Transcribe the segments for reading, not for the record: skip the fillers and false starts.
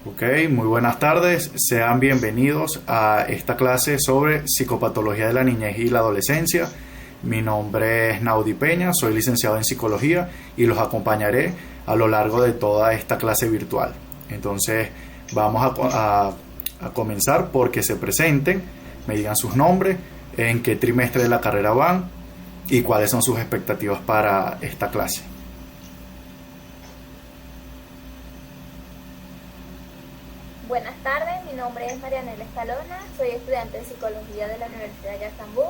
Ok, muy buenas tardes. Sean bienvenidos a esta clase sobre psicopatología de la niñez y la adolescencia. Mi nombre es Naudi Peña, soy licenciado en psicología y los acompañaré a lo largo de toda esta clase virtual. Entonces, vamos a comenzar porque se presenten, me digan sus nombres, en qué trimestre de la carrera van y cuáles son sus expectativas para esta clase. Buenas tardes, mi nombre es Marianela Escalona, soy estudiante de Psicología de la Universidad de Yacambú.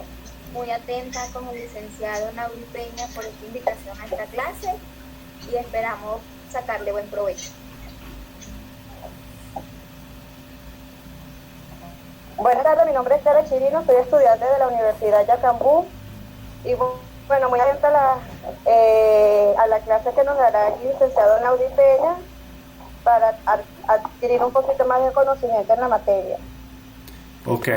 Muy atenta con el licenciado Naudi Peña por esta invitación a esta clase y esperamos sacarle buen provecho. Buenas tardes, mi nombre es Tere Chirino, soy estudiante de la Universidad de Yacambú y bueno, muy atenta a la clase que nos dará el licenciado Naudi Peña para adquirir un poquito más de conocimiento en la materia. Ok,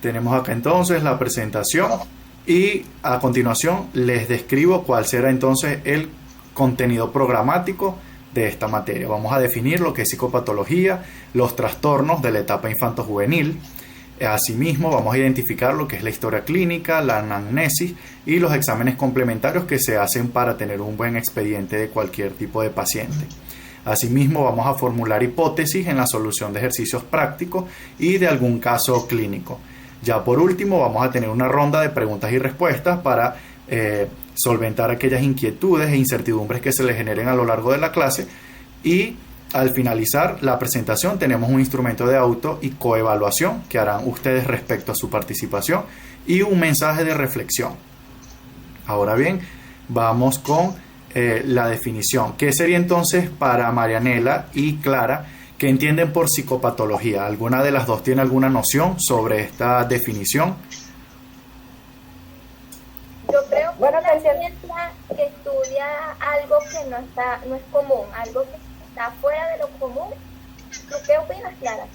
tenemos acá entonces la presentación y a continuación les describo cuál será entonces el contenido programático de esta materia. Vamos a definir lo que es psicopatología, los trastornos de la etapa infanto-juvenil. Asimismo, vamos a identificar lo que es la historia clínica, la anamnesis y los exámenes complementarios que se hacen para tener un buen expediente de cualquier tipo de paciente. Asimismo, vamos a formular hipótesis en la solución de ejercicios prácticos y de algún caso clínico. Ya por último, vamos a tener una ronda de preguntas y respuestas para solventar aquellas inquietudes e incertidumbres que se les generen a lo largo de la clase. Y al finalizar la presentación tenemos un instrumento de auto y coevaluación que harán ustedes respecto a su participación y un mensaje de reflexión. Ahora bien, vamos con la definición. ¿Qué sería entonces para Marianela y Clara? ¿Qué entienden por psicopatología? ¿Alguna de las dos tiene alguna noción sobre esta definición? Yo creo que bueno, la ciencia que estudia algo que no es común, algo que está fuera de lo común. ¿Tú qué opinas, Clara?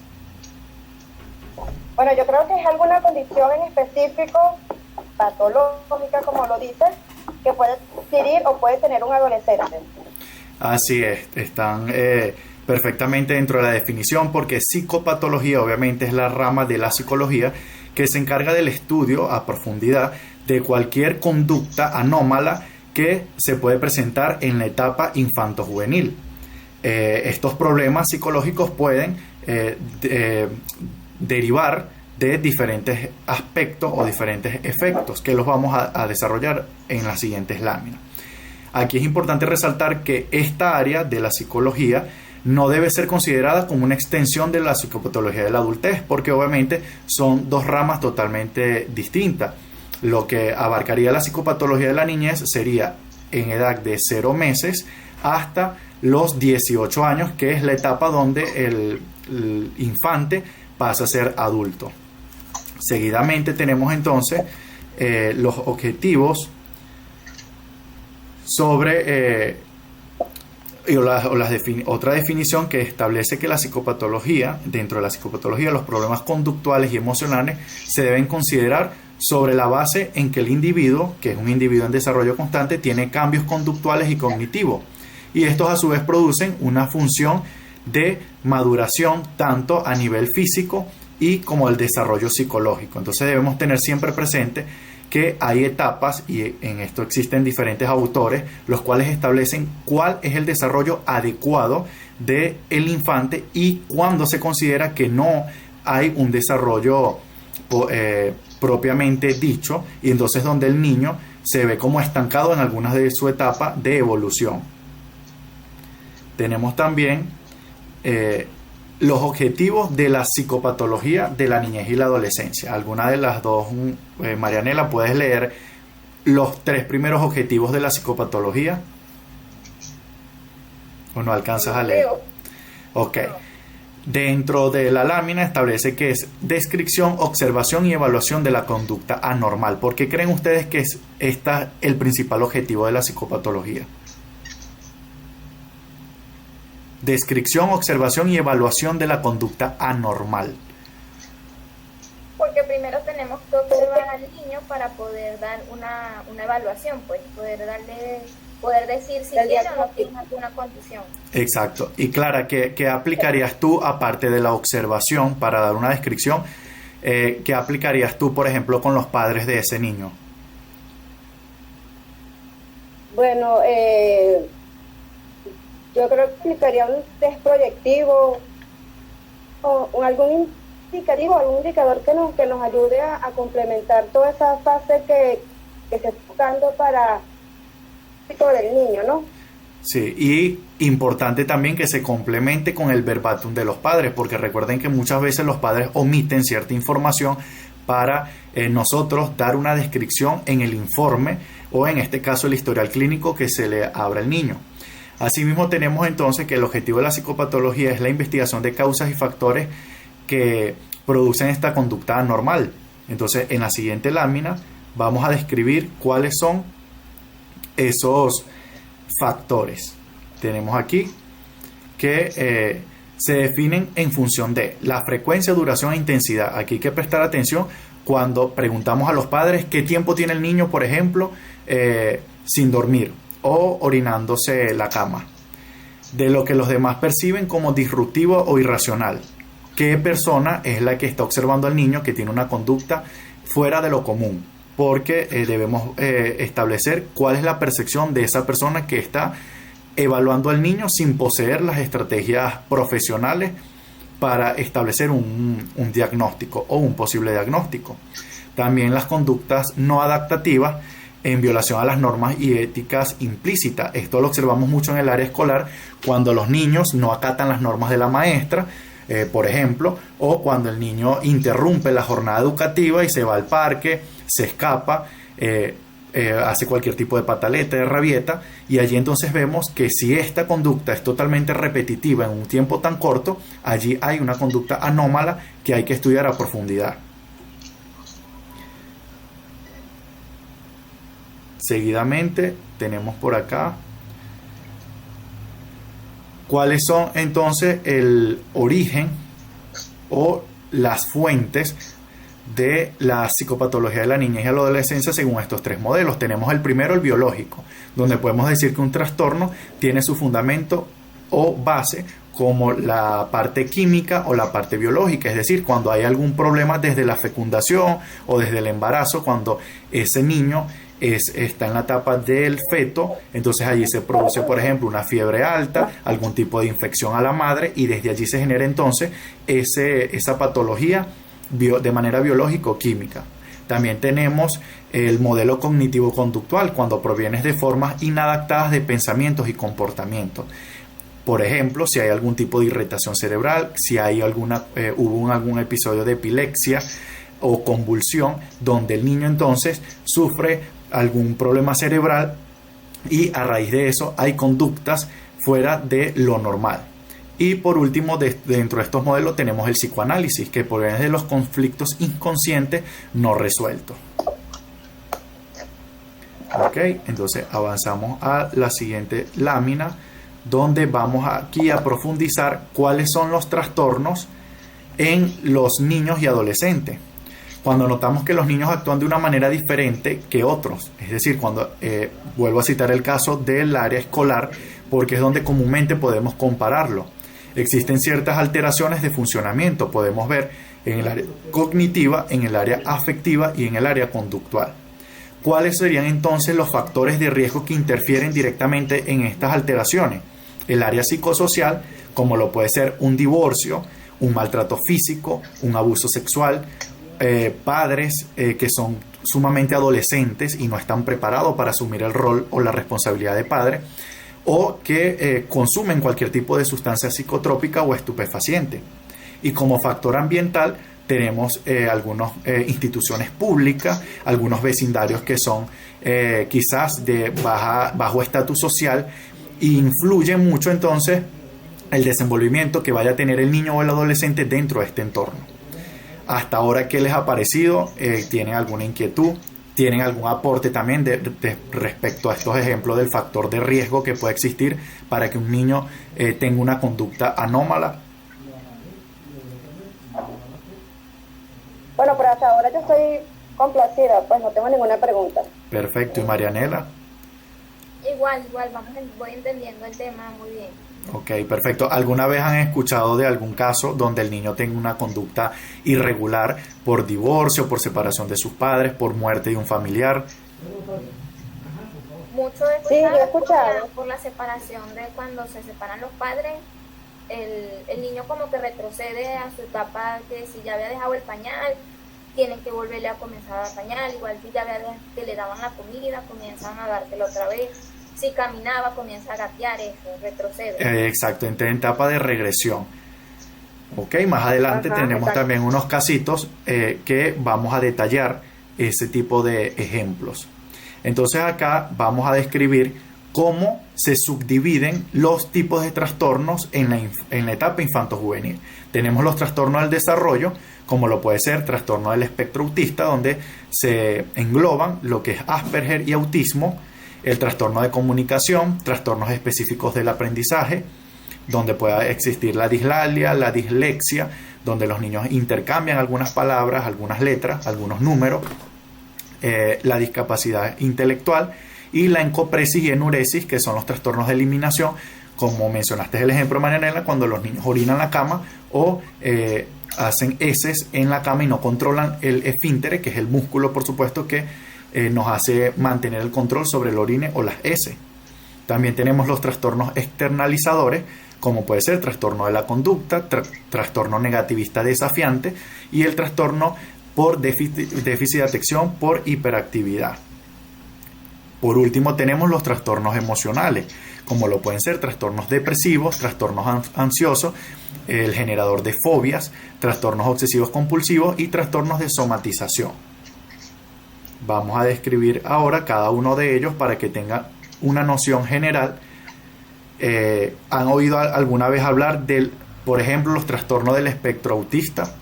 Bueno, yo creo que es alguna condición en específico, patológica, como lo dices, que puede adquirir o puede tener un adolescente. Así es, están perfectamente dentro de la definición, porque psicopatología obviamente es la rama de la psicología que se encarga del estudio a profundidad de cualquier conducta anómala que se puede presentar en la etapa infanto-juvenil. Estos problemas psicológicos pueden derivar de diferentes aspectos o diferentes efectos que los vamos a desarrollar en las siguientes láminas. Aquí es importante resaltar que esta área de la psicología no debe ser considerada como una extensión de la psicopatología de la adultez, porque obviamente son dos ramas totalmente distintas. Lo que abarcaría la psicopatología de la niñez sería en edad de 0 meses hasta los 18 años, que es la etapa donde el infante pasa a ser adulto. Seguidamente tenemos entonces los objetivos sobre otra definición que establece que la psicopatología, dentro de la psicopatología, los problemas conductuales y emocionales se deben considerar sobre la base en que el individuo, que es un individuo en desarrollo constante, tiene cambios conductuales y cognitivos. Y estos a su vez producen una función de maduración tanto a nivel físico y como el desarrollo psicológico. Entonces debemos tener siempre presente que hay etapas, y en esto existen diferentes autores, los cuales establecen cuál es el desarrollo adecuado del infante y cuándo se considera que no hay un desarrollo propiamente dicho, y entonces donde el niño se ve como estancado en algunas de su etapa de evolución. Tenemos también los objetivos de la psicopatología de la niñez y la adolescencia. Alguna de las dos, Marianela, ¿puedes leer los 3 primeros objetivos de la psicopatología? ¿O no alcanzas a leer? Ok. Dentro de la lámina establece que es descripción, observación y evaluación de la conducta anormal. ¿Por qué creen ustedes que es el principal objetivo de la psicopatología? Descripción, observación y evaluación de la conducta anormal. Porque primero tenemos que observar al niño para poder dar una evaluación, pues poder darle poder decir si Del tiene o no diagnóstico. tiene alguna condición. Exacto. Y Clara, ¿qué aplicarías tú, aparte de la observación, para dar una descripción? ¿Qué aplicarías tú, por ejemplo, con los padres de ese niño? Bueno, yo creo que aplicaría un test proyectivo o algún indicativo, algún indicador que nos ayude a complementar toda esa fase que se está buscando para el niño, ¿no? Sí, y importante también que se complemente con el verbatim de los padres, porque recuerden que muchas veces los padres omiten cierta información para nosotros dar una descripción en el informe o en este caso el historial clínico que se le abra al niño. Asimismo tenemos entonces que el objetivo de la psicopatología es la investigación de causas y factores que producen esta conducta anormal. Entonces en la siguiente lámina vamos a describir cuáles son esos factores. Tenemos aquí que se definen en función de la frecuencia, duración e intensidad. Aquí hay que prestar atención cuando preguntamos a los padres qué tiempo tiene el niño, por ejemplo, sin dormir o orinándose la cama. De lo que los demás perciben como disruptivo o irracional. ¿Qué persona es la que está observando al niño que tiene una conducta fuera de lo común? Porque debemos establecer cuál es la percepción de esa persona que está evaluando al niño sin poseer las estrategias profesionales para establecer un diagnóstico o un posible diagnóstico. También las conductas no adaptativas en violación a las normas y éticas implícitas. Esto lo observamos mucho en el área escolar cuando los niños no acatan las normas de la maestra, por ejemplo, o cuando el niño interrumpe la jornada educativa y se va al parque, se escapa, hace cualquier tipo de pataleta, de rabieta, y allí entonces vemos que si esta conducta es totalmente repetitiva en un tiempo tan corto, allí hay una conducta anómala que hay que estudiar a profundidad. Seguidamente tenemos por acá cuáles son entonces el origen o las fuentes de la psicopatología de la niñez y la adolescencia según estos tres modelos. Tenemos el primero, el biológico, donde podemos decir que un trastorno tiene su fundamento o base como la parte química o la parte biológica, es decir, cuando hay algún problema desde la fecundación o desde el embarazo, cuando ese niño está en la etapa del feto, entonces allí se produce, por ejemplo, una fiebre alta, algún tipo de infección a la madre, y desde allí se genera entonces esa patología de manera biológico-química. También tenemos el modelo cognitivo-conductual, cuando provienes de formas inadaptadas de pensamientos y comportamientos. Por ejemplo, si hay algún tipo de irritación cerebral, si hay hubo algún episodio de epilepsia o convulsión, donde el niño entonces sufre algún problema cerebral y a raíz de eso hay conductas fuera de lo normal. Y por último, dentro de estos modelos tenemos el psicoanálisis, que proviene de los conflictos inconscientes no resueltos. Ok, entonces avanzamos a la siguiente lámina, donde vamos aquí a profundizar cuáles son los trastornos en los niños y adolescentes. Cuando notamos que los niños actúan de una manera diferente que otros, es decir, cuando vuelvo a citar el caso del área escolar, porque es donde comúnmente podemos compararlo. Existen ciertas alteraciones de funcionamiento, podemos ver en el área cognitiva, en el área afectiva y en el área conductual. ¿Cuáles serían entonces los factores de riesgo que interfieren directamente en estas alteraciones? El área psicosocial, como lo puede ser un divorcio, un maltrato físico, un abuso sexual, padres que son sumamente adolescentes y no están preparados para asumir el rol o la responsabilidad de padre, o que consumen cualquier tipo de sustancia psicotrópica o estupefaciente. Y como factor ambiental tenemos algunas instituciones públicas, algunos vecindarios que son quizás de bajo estatus social, e influyen mucho entonces el desenvolvimiento que vaya a tener el niño o el adolescente dentro de este entorno. Hasta ahora, ¿qué les ha parecido? ¿Tienen alguna inquietud? ¿Tienen algún aporte también respecto a estos ejemplos del factor de riesgo que puede existir para que un niño tenga una conducta anómala? Bueno, pero hasta ahora yo estoy complacida, pues no tengo ninguna pregunta. Perfecto. ¿Y Marianela? Igual, voy entendiendo el tema muy bien. Ok, perfecto. ¿Alguna vez han escuchado de algún caso donde el niño tenga una conducta irregular por divorcio, por separación de sus padres, por muerte de un familiar? Mucho Sí, yo he escuchado. por la separación de cuando se separan los padres, el niño como que retrocede a su etapa, que si ya había dejado el pañal, tienen que volverle a comenzar a dar pañal, igual si ya que le daban la comida, comienzan a dársela otra vez. Si caminaba, comienza a gatear, eso, retrocede. Exacto, entra en etapa de regresión. Ok, más adelante tenemos exacto. también unos casitos que vamos a detallar ese tipo de ejemplos. Entonces acá vamos a describir cómo se subdividen los tipos de trastornos en la etapa infanto-juvenil. Tenemos los trastornos del desarrollo, como lo puede ser trastorno del espectro autista, donde se engloban lo que es Asperger y autismo, el trastorno de comunicación, trastornos específicos del aprendizaje, donde pueda existir la dislalia, la dislexia, donde los niños intercambian algunas palabras, algunas letras, algunos números, la discapacidad intelectual y la encopresis y enuresis, que son los trastornos de eliminación, como mencionaste el ejemplo, Marianela, cuando los niños orinan en la cama o hacen heces en la cama y no controlan el esfíntere, que es el músculo, por supuesto, que nos hace mantener el control sobre el orine o las heces. También tenemos los trastornos externalizadores, como puede ser trastorno de la conducta, trastorno negativista desafiante y el trastorno por déficit de atención por hiperactividad. Por último, tenemos los trastornos emocionales, como lo pueden ser trastornos depresivos, trastornos ansiosos, el generador de fobias, trastornos obsesivos compulsivos y trastornos de somatización. Vamos a describir ahora cada uno de ellos para que tengan una noción general. ¿Han oído alguna vez hablar del, por ejemplo, los trastornos del espectro autista?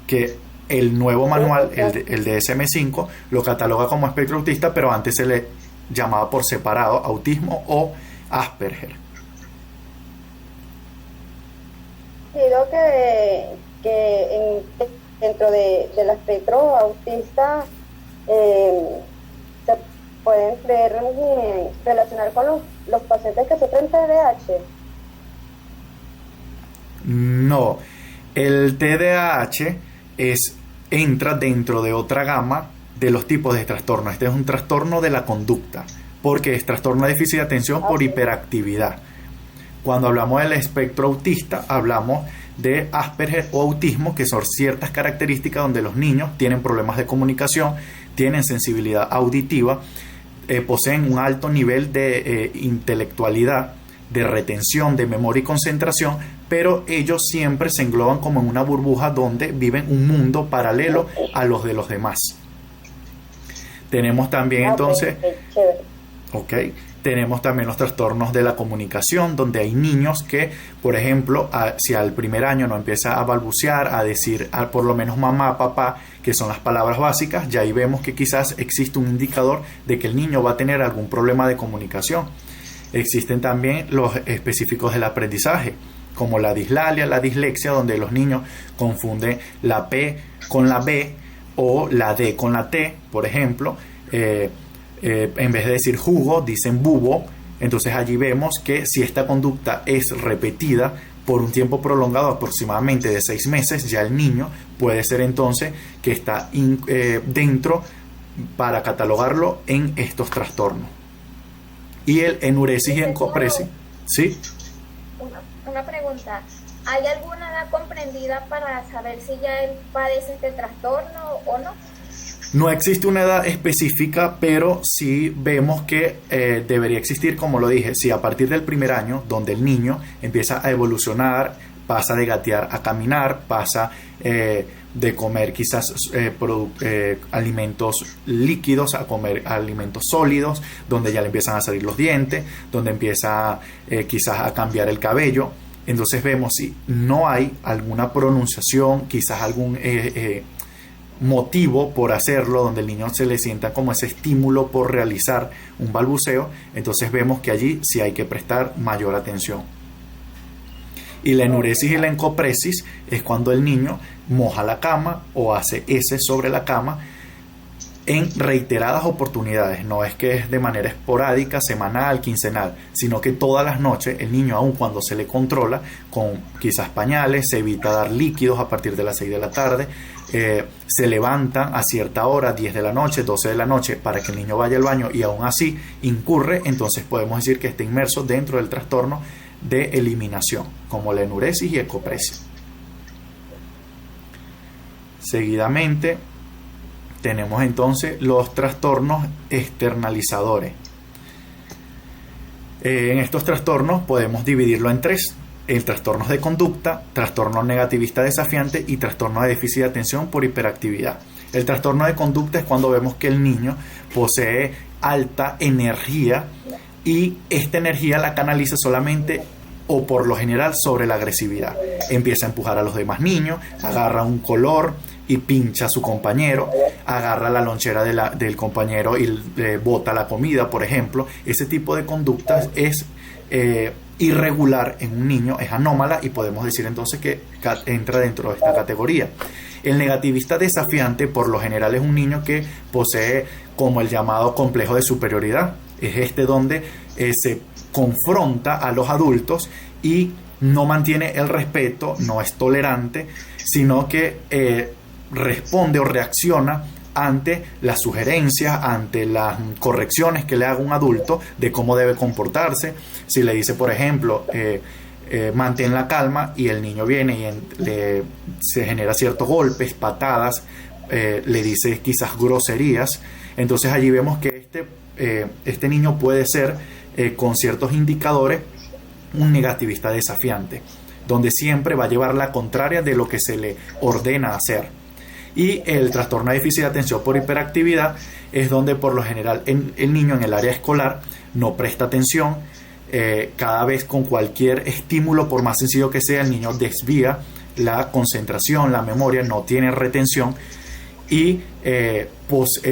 Que el nuevo manual, el DSM-5, lo cataloga como espectro autista, pero antes se le llamaba por separado autismo o Asperger. Creo que dentro del espectro autista se pueden relacionar con los pacientes que sufren TDAH. No, el TDAH entra dentro de otra gama de los tipos de trastornos. Este es un trastorno de la conducta, porque es trastorno de déficit de atención por hiperactividad. Cuando hablamos del espectro autista, hablamos de Asperger o autismo, que son ciertas características donde los niños tienen problemas de comunicación, tienen sensibilidad auditiva, poseen un alto nivel de intelectualidad, de retención, de memoria y concentración, pero ellos siempre se engloban como en una burbuja donde viven un mundo paralelo a los de los demás. Tenemos también entonces, tenemos también los trastornos de la comunicación, donde hay niños que, por ejemplo, si al primer año no empieza a balbucear, a decir por lo menos mamá, papá, que son las palabras básicas, ya ahí vemos que quizás existe un indicador de que el niño va a tener algún problema de comunicación. Existen también los específicos del aprendizaje, como la dislalia, la dislexia, donde los niños confunden la P con la B o la D con la T, por ejemplo. En vez de decir jugo, dicen bubo. Entonces allí vemos que si esta conducta es repetida por un tiempo prolongado, aproximadamente de 6 meses, ya el niño puede ser entonces que está dentro para catalogarlo en estos trastornos. Y el enuresis y encopresis, ¿sí? Una pregunta, ¿hay alguna edad comprendida para saber si ya él padece este trastorno o no? No existe una edad específica, pero sí vemos que debería existir, como lo dije, si a partir del primer año, donde el niño empieza a evolucionar, pasa de gatear a caminar, pasa de comer quizás alimentos líquidos a comer alimentos sólidos, donde ya le empiezan a salir los dientes, donde empieza quizás a cambiar el cabello. Entonces vemos si no hay alguna pronunciación, quizás algún motivo por hacerlo, donde el niño se le sienta como ese estímulo por realizar un balbuceo, entonces vemos que allí sí hay que prestar mayor atención. Y la enuresis y la encopresis es cuando el niño moja la cama o hace heces sobre la cama en reiteradas oportunidades. No es que es de manera esporádica, semanal, quincenal, sino que todas las noches el niño, aun cuando se le controla con quizás pañales, se evita dar líquidos a partir de las 6 de la tarde, se levanta a cierta hora, 10 de la noche, 12 de la noche, para que el niño vaya al baño y aún así incurre, entonces podemos decir que está inmerso dentro del trastorno de eliminación, como la enuresis y ecopresia. Seguidamente tenemos entonces los trastornos externalizadores. En estos trastornos podemos dividirlo en tres: el trastorno de conducta, trastorno negativista desafiante y trastorno de déficit de atención por hiperactividad. El trastorno de conducta es cuando vemos que el niño posee alta energía y esta energía la canaliza solamente o por lo general sobre la agresividad. Empieza a empujar a los demás niños, agarra un color y pincha a su compañero, agarra la lonchera del compañero y le bota la comida, por ejemplo. Ese tipo de conductas es irregular en un niño, es anómala y podemos decir entonces que entra dentro de esta categoría. El negativista desafiante por lo general es un niño que posee como el llamado complejo de superioridad. Es este donde se confronta a los adultos y no mantiene el respeto, no es tolerante, sino que responde o reacciona ante las sugerencias, ante las correcciones que le haga un adulto de cómo debe comportarse. Si le dice, por ejemplo, mantén la calma, y el niño viene y se genera ciertos golpes, patadas, le dice quizás groserías, entonces allí vemos que este niño puede ser, con ciertos indicadores, un negativista desafiante, donde siempre va a llevar la contraria de lo que se le ordena hacer. Y el trastorno de déficit de atención por hiperactividad es donde por lo general el niño en el área escolar no presta atención, cada vez con cualquier estímulo, por más sencillo que sea, el niño desvía la concentración, la memoria, no tiene retención y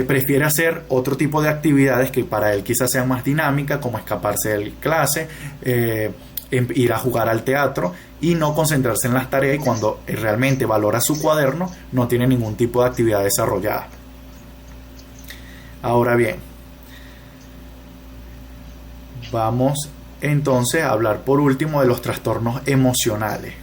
prefiere hacer otro tipo de actividades que para él quizás sean más dinámicas, como escaparse de clase, ir a jugar al teatro y no concentrarse en las tareas, y cuando realmente valora su cuaderno no tiene ningún tipo de actividad desarrollada. Ahora bien, vamos entonces a hablar por último de los trastornos emocionales.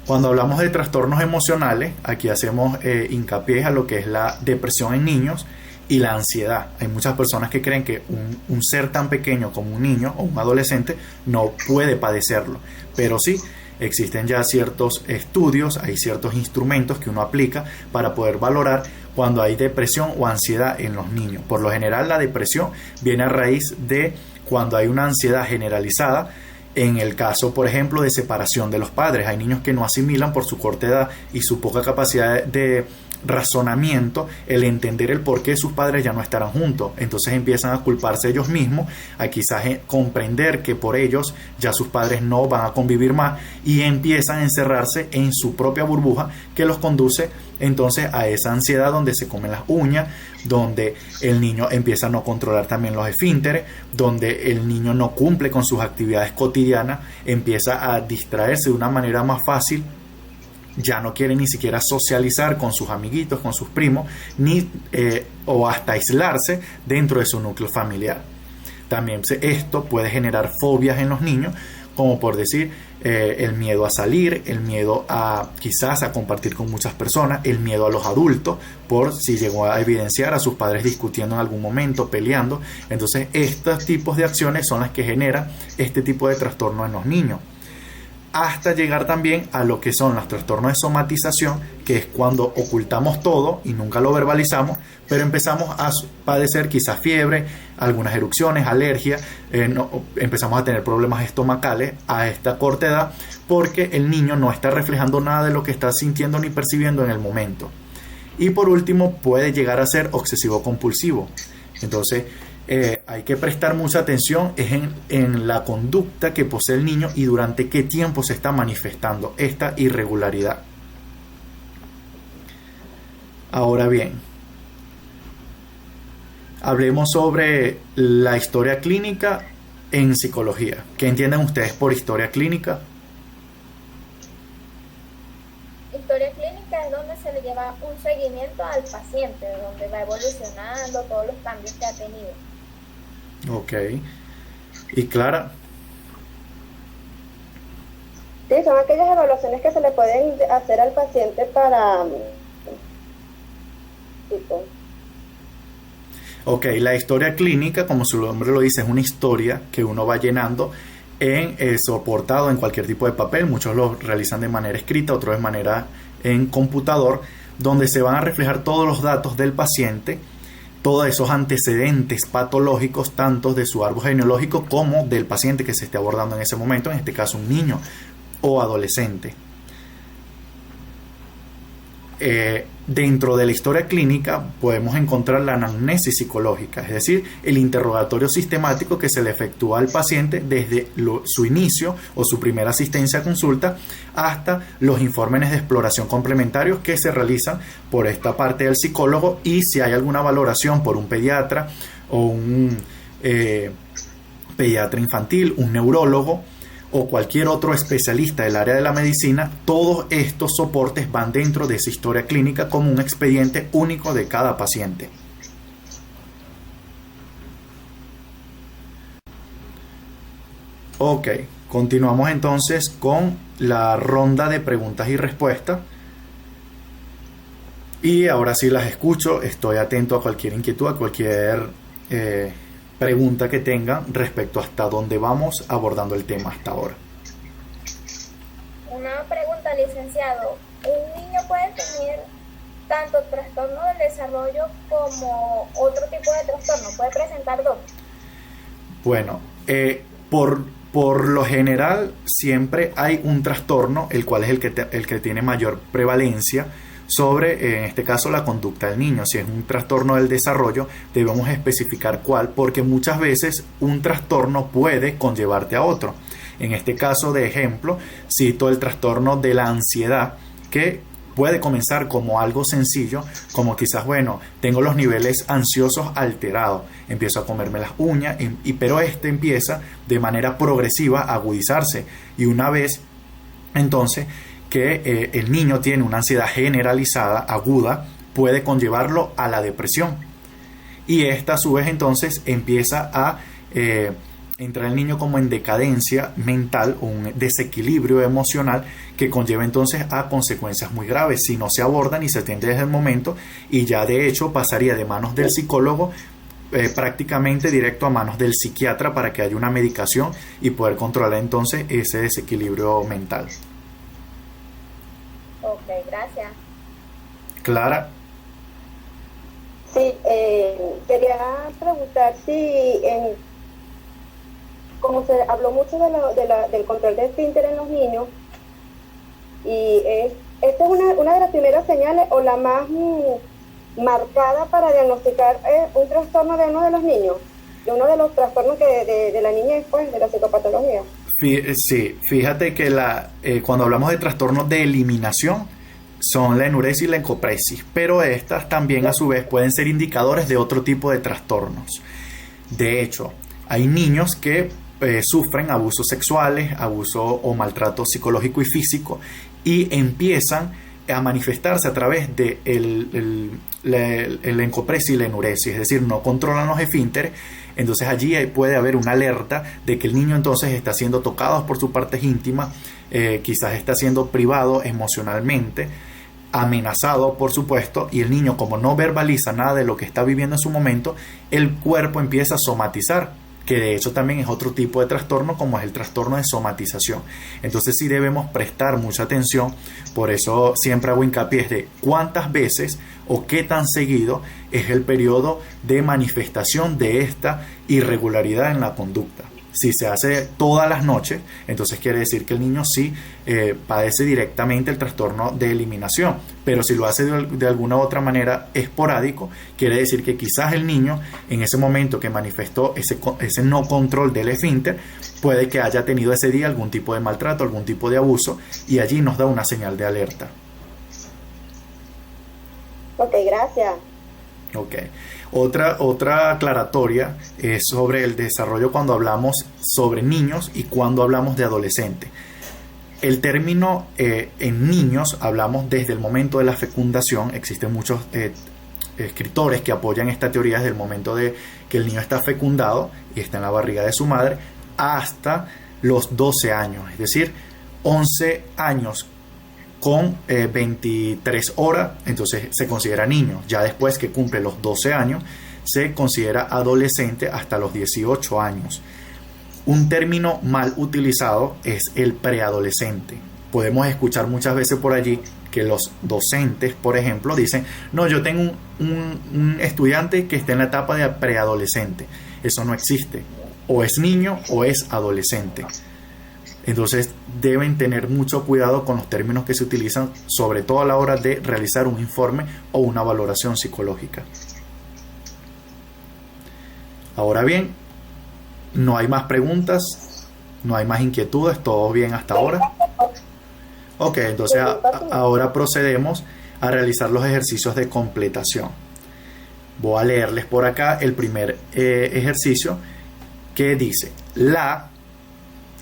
Cuando hablamos de trastornos emocionales, aquí hacemos hincapié a lo que es la depresión en niños y la ansiedad. Hay muchas personas que creen que un ser tan pequeño como un niño o un adolescente no puede padecerlo, pero sí, existen ya ciertos estudios, hay ciertos instrumentos que uno aplica para poder valorar cuando hay depresión o ansiedad en los niños. Por lo general, la depresión viene a raíz de cuando hay una ansiedad generalizada. En el caso, por ejemplo, de separación de los padres, hay niños que no asimilan por su corta edad y su poca capacidad de razonamiento el entender el por qué sus padres ya no estarán juntos. Entonces empiezan a culparse ellos mismos, a quizás comprender que por ellos ya sus padres no van a convivir más, y empiezan a encerrarse en su propia burbuja, que los conduce entonces a esa ansiedad donde se comen las uñas, donde el niño empieza a no controlar también los esfínteres, donde el niño no cumple con sus actividades cotidianas, empieza a distraerse de una manera más fácil, ya no quiere ni siquiera socializar con sus amiguitos, con sus primos, o hasta aislarse dentro de su núcleo familiar. También esto puede generar fobias en los niños, como por decir el miedo a salir, el miedo a quizás a compartir con muchas personas, el miedo a los adultos, por si llegó a evidenciar a sus padres discutiendo en algún momento, peleando. Entonces estos tipos de acciones son las que generan este tipo de trastorno en los niños, hasta llegar también a lo que son los trastornos de somatización, que es cuando ocultamos todo y nunca lo verbalizamos, pero empezamos a padecer quizás fiebre, algunas erupciones, alergias, empezamos a tener problemas estomacales a esta corta edad, porque el niño no está reflejando nada de lo que está sintiendo ni percibiendo en el momento. Y por último, puede llegar a ser obsesivo compulsivo. Entonces hay que prestar mucha atención en la conducta que posee el niño y durante qué tiempo se está manifestando esta irregularidad. Ahora bien, hablemos sobre la historia clínica en psicología. ¿Qué entienden ustedes por historia clínica? Historia clínica es donde se le lleva un seguimiento al paciente, donde va evolucionando todos los cambios que ha tenido. Ok. Y Clara. Sí, son aquellas evaluaciones que se le pueden hacer al paciente para... tipo. Ok, la historia clínica, como su nombre lo dice, es una historia que uno va llenando soportado en cualquier tipo de papel. Muchos lo realizan de manera escrita, otros de manera en computador, donde se van a reflejar todos los datos del paciente, todos esos antecedentes patológicos, tanto de su árbol genealógico como del paciente que se esté abordando en ese momento, en este caso un niño o adolescente. Dentro de la historia clínica podemos encontrar la anamnesis psicológica, es decir, el interrogatorio sistemático que se le efectúa al paciente desde su inicio o su primera asistencia a consulta hasta los informes de exploración complementarios que se realizan por esta parte del psicólogo, y si hay alguna valoración por un pediatra o un pediatra infantil, un neurólogo o cualquier otro especialista del área de la medicina, todos estos soportes van dentro de esa historia clínica como un expediente único de cada paciente. Ok, continuamos entonces con la ronda de preguntas y respuestas. Y ahora sí las escucho, estoy atento a cualquier inquietud, a cualquier pregunta que tengan respecto hasta dónde vamos abordando el tema hasta ahora. Una pregunta, licenciado. ¿Un niño puede tener tanto trastorno del desarrollo como otro tipo de trastorno? ¿Puede presentar dos? Bueno, por lo general siempre hay un trastorno, el cual es el que tiene mayor prevalencia sobre, en este caso, la conducta del niño. Si es un trastorno del desarrollo, debemos especificar cuál, porque muchas veces un trastorno puede conllevarte a otro. En este caso, de ejemplo, cito el trastorno de la ansiedad, que puede comenzar como algo sencillo, como quizás, bueno, tengo los niveles ansiosos alterados, empiezo a comerme las uñas, pero empieza de manera progresiva a agudizarse, y una vez, entonces, que el niño tiene una ansiedad generalizada, aguda, puede conllevarlo a la depresión. Y esta a su vez entonces empieza a entrar el niño como en decadencia mental o un desequilibrio emocional que conlleva entonces a consecuencias muy graves si no se abordan y se atiende desde el momento, y ya de hecho pasaría de manos del psicólogo prácticamente directo a manos del psiquiatra para que haya una medicación y poder controlar entonces ese desequilibrio mental. Ok, gracias. Clara. Sí, quería preguntar si, como se habló mucho del control de esfínter en los niños, y esta es una de las primeras señales o la más marcada para diagnosticar un trastorno de uno de los niños, de uno de los trastornos de la niñez, pues, de la psicopatología. Sí, fíjate que cuando hablamos de trastornos de eliminación son la enuresis y la encopresis, pero estas también a su vez pueden ser indicadores de otro tipo de trastornos. De hecho, hay niños que sufren abusos sexuales, abuso o maltrato psicológico y físico, y empiezan a manifestarse a través de la encopresis y la enuresis, es decir, no controlan los esfínteres. Entonces allí puede haber una alerta de que el niño entonces está siendo tocado por sus partes íntimas, quizás está siendo privado emocionalmente, amenazado por supuesto, y el niño, como no verbaliza nada de lo que está viviendo en su momento, el cuerpo empieza a somatizar, que de hecho también es otro tipo de trastorno, como es el trastorno de somatización. Entonces sí debemos prestar mucha atención, por eso siempre hago hincapié de cuántas veces o qué tan seguido es el periodo de manifestación de esta irregularidad en la conducta. Si se hace todas las noches, entonces quiere decir que el niño sí padece directamente el trastorno de eliminación. Pero si lo hace de alguna u otra manera esporádico, quiere decir que quizás el niño, en ese momento que manifestó ese no control del esfínter, puede que haya tenido ese día algún tipo de maltrato, algún tipo de abuso, y allí nos da una señal de alerta. Ok, gracias. Ok. Otra aclaratoria es sobre el desarrollo cuando hablamos sobre niños y cuando hablamos de adolescentes. El término en niños hablamos desde el momento de la fecundación. Existen muchos escritores que apoyan esta teoría desde el momento de que el niño está fecundado y está en la barriga de su madre hasta los 12 años, es decir, 11 años con 23 horas, entonces se considera niño. Ya después que cumple los 12 años, se considera adolescente hasta los 18 años. Un término mal utilizado es el preadolescente. Podemos escuchar muchas veces por allí que los docentes, por ejemplo, dicen, no, yo tengo un estudiante que está en la etapa de preadolescente. Eso no existe. O es niño o es adolescente. Entonces deben tener mucho cuidado con los términos que se utilizan, sobre todo a la hora de realizar un informe o una valoración psicológica. Ahora bien, no hay más preguntas, no hay más inquietudes, todo bien hasta ahora. Ok, entonces ahora procedemos a realizar los ejercicios de completación. Voy a leerles por acá el primer ejercicio que dice: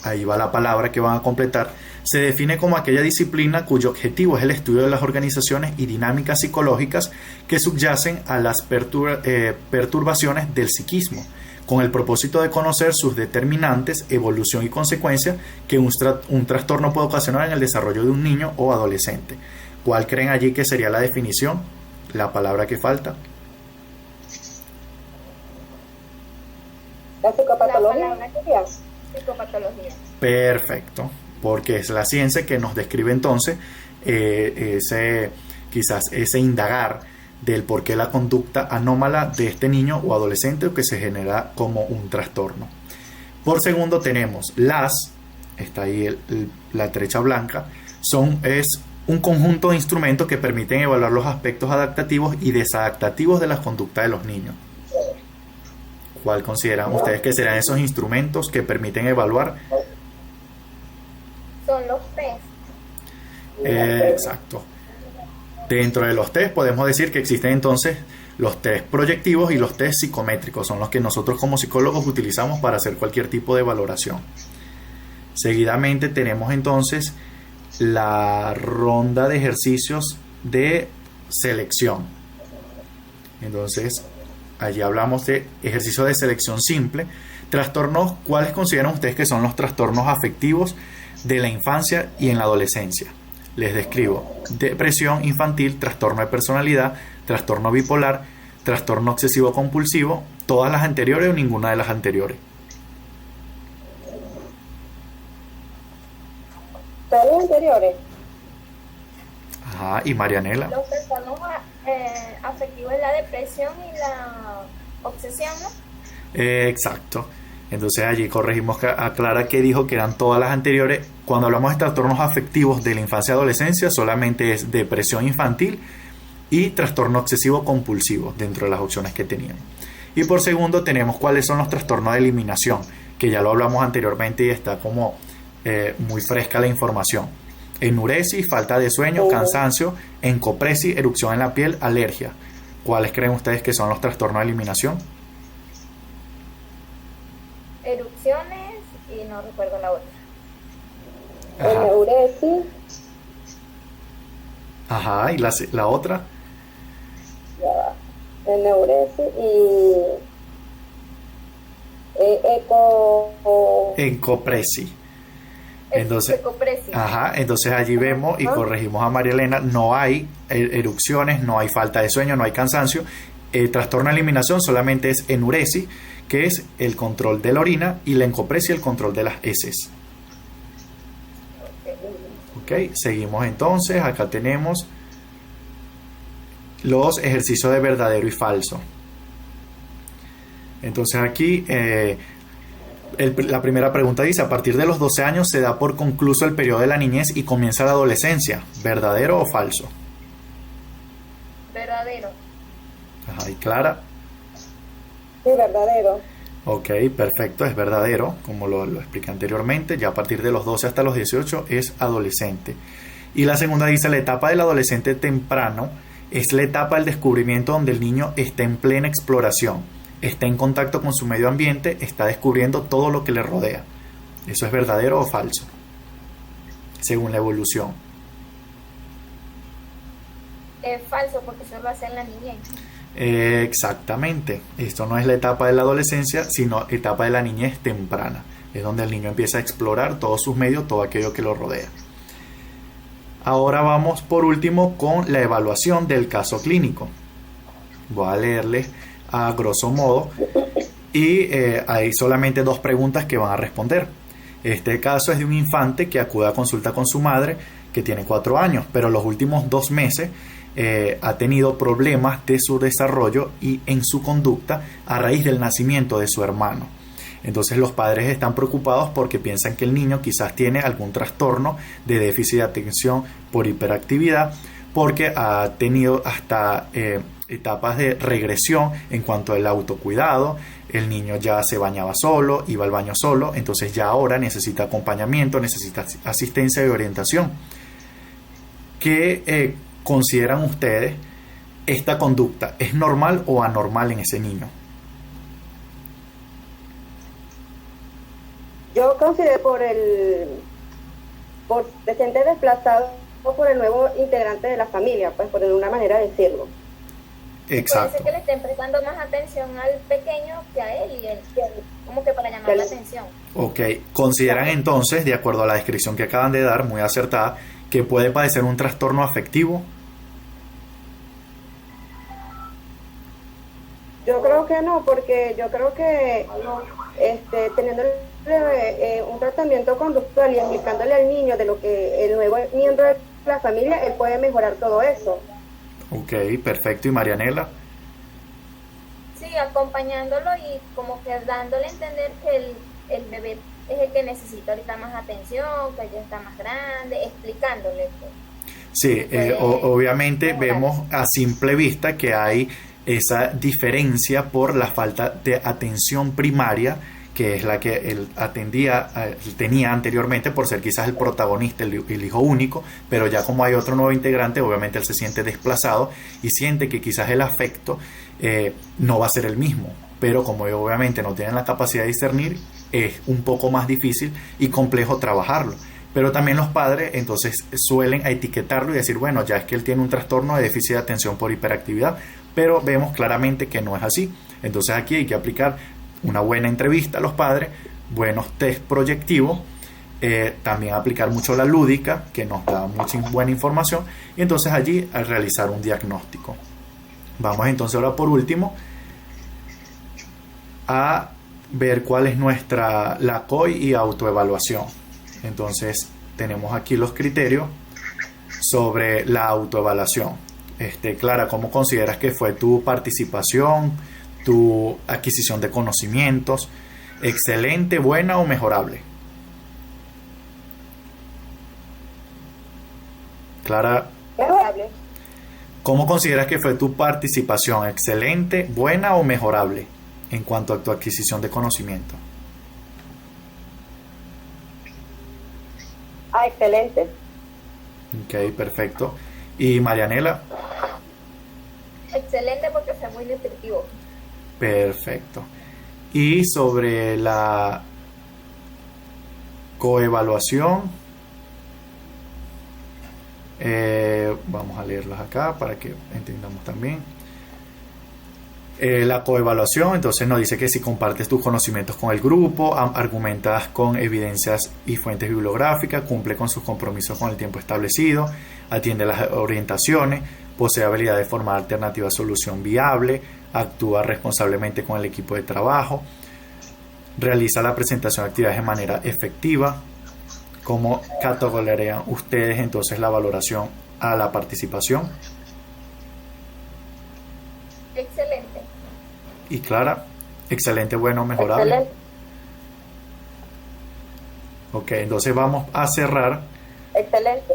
ahí va la palabra que van a completar, se define como aquella disciplina cuyo objetivo es el estudio de las organizaciones y dinámicas psicológicas que subyacen a las perturbaciones del psiquismo, con el propósito de conocer sus determinantes, evolución y consecuencias que un trastorno puede ocasionar en el desarrollo de un niño o adolescente. ¿Cuál creen allí que sería la definición? La palabra que falta. La psicopatología. La palabra psicopatología. Perfecto, porque es la ciencia que nos describe entonces quizás ese indagar del por qué la conducta anómala de este niño o adolescente que se genera como un trastorno. Por segundo tenemos está ahí la trecha blanca, es un conjunto de instrumentos que permiten evaluar los aspectos adaptativos y desadaptativos de las conductas de los niños. ¿Cuál consideran ustedes que serán esos instrumentos que permiten evaluar? Son los test. Exacto. Dentro de los test podemos decir que existen entonces los test proyectivos y los test psicométricos. Son los que nosotros como psicólogos utilizamos para hacer cualquier tipo de valoración. Seguidamente tenemos entonces la ronda de ejercicios de selección. Entonces, allí hablamos de ejercicio de selección simple. Trastornos, ¿cuáles consideran ustedes que son los trastornos afectivos de la infancia y en la adolescencia? Les describo: depresión infantil, trastorno de personalidad, trastorno bipolar, trastorno obsesivo compulsivo, todas las anteriores o ninguna de las anteriores. Todas las anteriores. Ajá, y Marianela. Los trastornos afectivos de la depresión y la obsesión, ¿no? Exacto. Entonces allí corregimos a Clara, que dijo que eran todas las anteriores. Cuando hablamos de trastornos afectivos de la infancia y adolescencia, solamente es depresión infantil y trastorno obsesivo compulsivo dentro de las opciones que teníamos. Y por segundo tenemos cuáles son los trastornos de eliminación, que ya lo hablamos anteriormente y está como muy fresca la información. Enuresis, falta de sueño, cansancio, encopresis, erupción en la piel, alergia. ¿Cuáles creen ustedes que son los trastornos de eliminación? Erupciones y no recuerdo la otra. Enuresis. Ajá, ¿y la otra? Ya va. Enuresis y encopresis. Entonces, Ajá. Entonces allí vemos y corregimos a María Elena, no hay erupciones, no hay falta de sueño, no hay cansancio. El trastorno de eliminación solamente es enuresis, que es el control de la orina, y la encopresia, el control de las heces. Ok, seguimos entonces. Acá tenemos los ejercicios de verdadero y falso. Entonces aquí la primera pregunta dice: a partir de los 12 años se da por concluso el periodo de la niñez y comienza la adolescencia. ¿Verdadero o falso? Verdadero. Ajá, ¿y Clara? Sí, verdadero. Ok, perfecto, es verdadero, como lo expliqué anteriormente. Ya a partir de los 12 hasta los 18 es adolescente. Y la segunda dice: la etapa del adolescente temprano es la etapa del descubrimiento donde el niño está en plena exploración, está en contacto con su medio ambiente, está descubriendo todo lo que le rodea. ¿Eso es verdadero o falso? según la evolución. Es falso porque eso lo hace en la niñez. Exactamente, esto no es la etapa de la adolescencia, sino etapa de la niñez temprana. Es donde el niño empieza a explorar todos sus medios, todo aquello que lo rodea. Ahora vamos por último con la evaluación del caso clínico. Voy a leerles a grosso modo y hay solamente 2 preguntas que van a responder. Este caso es de un infante que acude a consulta con su madre, que tiene 4 años, pero los últimos 2 meses ha tenido problemas de su desarrollo y en su conducta a raíz del nacimiento de su hermano. Entonces los padres están preocupados porque piensan que el niño quizás tiene algún trastorno de déficit de atención por hiperactividad, porque ha tenido hasta etapas de regresión en cuanto al autocuidado. El niño ya se bañaba solo, iba al baño solo, entonces ya ahora necesita acompañamiento, necesita asistencia y orientación. ¿Qué consideran ustedes esta conducta? ¿Es normal o anormal en ese niño? Yo considero por se siente desplazado por el nuevo integrante de la familia, pues por una manera de decirlo. Exacto. Puede ser que le estén prestando más atención al pequeño que a él, y él como que para llamar la atención. Ok, consideran entonces, de acuerdo a la descripción que acaban de dar, muy acertada, que puede padecer un trastorno afectivo. Yo creo que no, porque yo creo que teniendo un tratamiento conductual y explicándole al niño de lo que el nuevo miembro de la familia, él puede mejorar todo eso. Ok, perfecto. ¿Y Marianela? Sí, acompañándolo y como que dándole a entender que el bebé es el que necesita ahorita más atención, que ya está más grande, explicándole. Sí, obviamente vemos a simple vista que hay esa diferencia por la falta de atención primaria, que es la que él tenía anteriormente por ser quizás el protagonista, el hijo único, pero ya como hay otro nuevo integrante, obviamente él se siente desplazado y siente que quizás el afecto no va a ser el mismo, pero como obviamente no tienen la capacidad de discernir, es un poco más difícil y complejo trabajarlo. Pero también los padres entonces suelen etiquetarlo y decir, bueno, ya es que él tiene un trastorno de déficit de atención por hiperactividad, pero vemos claramente que no es así. Entonces aquí hay que aplicar una buena entrevista a los padres, buenos test proyectivos, también aplicar mucho la lúdica, que nos da mucha buena información, y entonces allí al realizar un diagnóstico. Vamos entonces ahora por último a ver cuál es la COI y autoevaluación. Entonces tenemos aquí los criterios sobre la autoevaluación. Clara, ¿cómo consideras que fue tu participación, tu adquisición de conocimientos? ¿Excelente, buena o mejorable? Clara, Mejorable. ¿cómo consideras que fue tu participación? ¿Excelente, buena o mejorable en cuanto a tu adquisición de conocimiento? Excelente. Ok, perfecto. ¿Y Marianela? Excelente porque fue muy nutritivo. Perfecto. Y sobre la coevaluación, vamos a leerlos acá para que entendamos también. La coevaluación entonces nos dice que si compartes tus conocimientos con el grupo, argumentas con evidencias y fuentes bibliográficas, cumple con sus compromisos con el tiempo establecido, atiende las orientaciones, posee habilidad de formar alternativa a solución viable, actúa responsablemente con el equipo de trabajo, realiza la presentación de actividades de manera efectiva. ¿Cómo categorizarían ustedes entonces la valoración a la participación? Excelente. Y Clara, excelente, bueno, mejorable. Excelente. Ok, entonces vamos a cerrar. Excelente.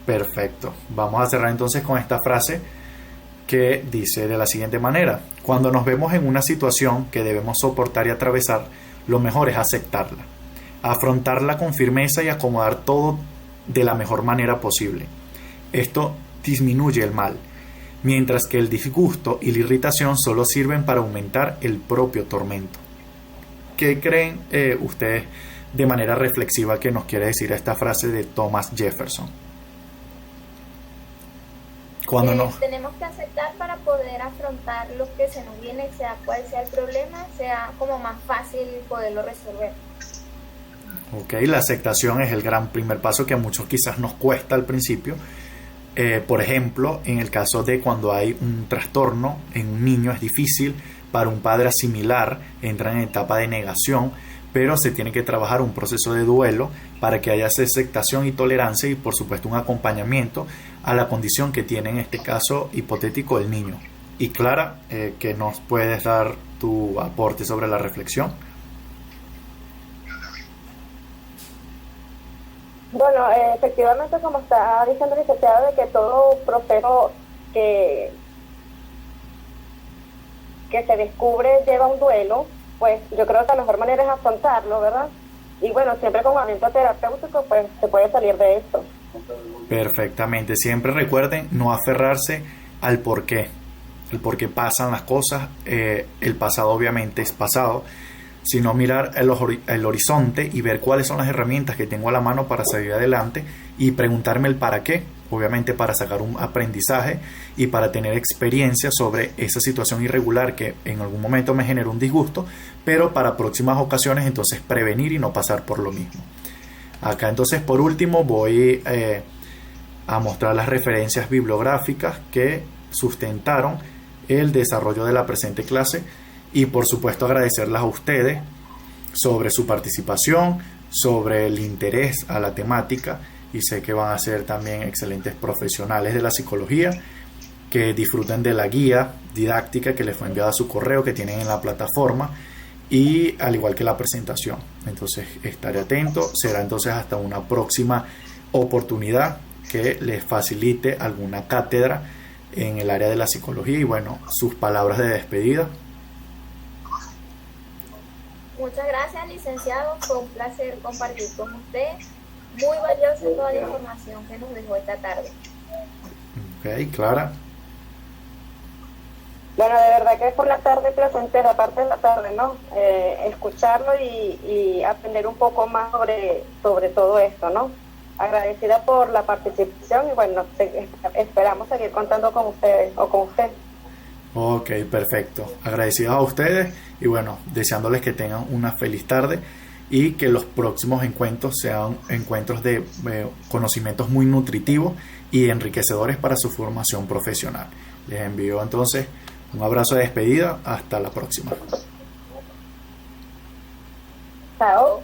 Perfecto. Vamos a cerrar entonces con esta frase que dice de la siguiente manera: cuando nos vemos en una situación que debemos soportar y atravesar, lo mejor es aceptarla, afrontarla con firmeza y acomodar todo de la mejor manera posible. Esto disminuye el mal, mientras que el disgusto y la irritación solo sirven para aumentar el propio tormento. ¿Qué creen ustedes de manera reflexiva qué nos quiere decir esta frase de Thomas Jefferson. Cuando tenemos que aceptar para poder afrontar lo que se nos viene, sea cual sea el problema, sea como más fácil poderlo resolver. Ok, la aceptación es el gran primer paso que a muchos quizás nos cuesta al principio. Por ejemplo, en el caso de cuando hay un trastorno en un niño es difícil para un padre asimilar, entra en etapa de negación, pero se tiene que trabajar un proceso de duelo para que haya aceptación y tolerancia y por supuesto un acompañamiento a la condición que tiene en este caso hipotético el niño. Y Clara, que nos puedes dar tu aporte sobre la reflexión. Bueno, efectivamente, como está diciendo el licenciado, de que todo proceso que se descubre lleva un duelo, pues yo creo que la mejor manera es afrontarlo, ¿verdad? Y bueno, siempre con aliento terapéutico, pues se puede salir de esto. Perfectamente. Siempre recuerden no aferrarse al porqué, el por qué pasan las cosas. El pasado obviamente es pasado, sino mirar el horizonte y ver cuáles son las herramientas que tengo a la mano para salir adelante y preguntarme el para qué, obviamente para sacar un aprendizaje y para tener experiencia sobre esa situación irregular que en algún momento me generó un disgusto, pero para próximas ocasiones entonces prevenir y no pasar por lo mismo. Acá entonces por último voy a mostrar las referencias bibliográficas que sustentaron el desarrollo de la presente clase y por supuesto agradecerlas a ustedes sobre su participación, sobre el interés a la temática, y sé que van a ser también excelentes profesionales de la psicología, que disfruten de la guía didáctica que les fue enviada a su correo que tienen en la plataforma, y al igual que la presentación. Entonces estaré atento, será entonces hasta una próxima oportunidad que les facilite alguna cátedra en el área de la psicología. Y bueno, sus palabras de despedida. Muchas gracias, licenciado, fue un placer compartir con usted, muy valiosa toda la información que nos dejó esta tarde. Ok, Clara. Bueno, de verdad que fue una tarde placentera, aparte de la tarde, ¿no? Escucharlo y aprender un poco más sobre todo esto, ¿no? Agradecida por la participación y bueno, esperamos seguir contando con ustedes o con usted. Ok, perfecto. Agradecidos a ustedes y bueno, deseándoles que tengan una feliz tarde y que los próximos encuentros sean encuentros de conocimientos muy nutritivos y enriquecedores para su formación profesional. Les envío entonces un abrazo de despedida. Hasta la próxima. Chao.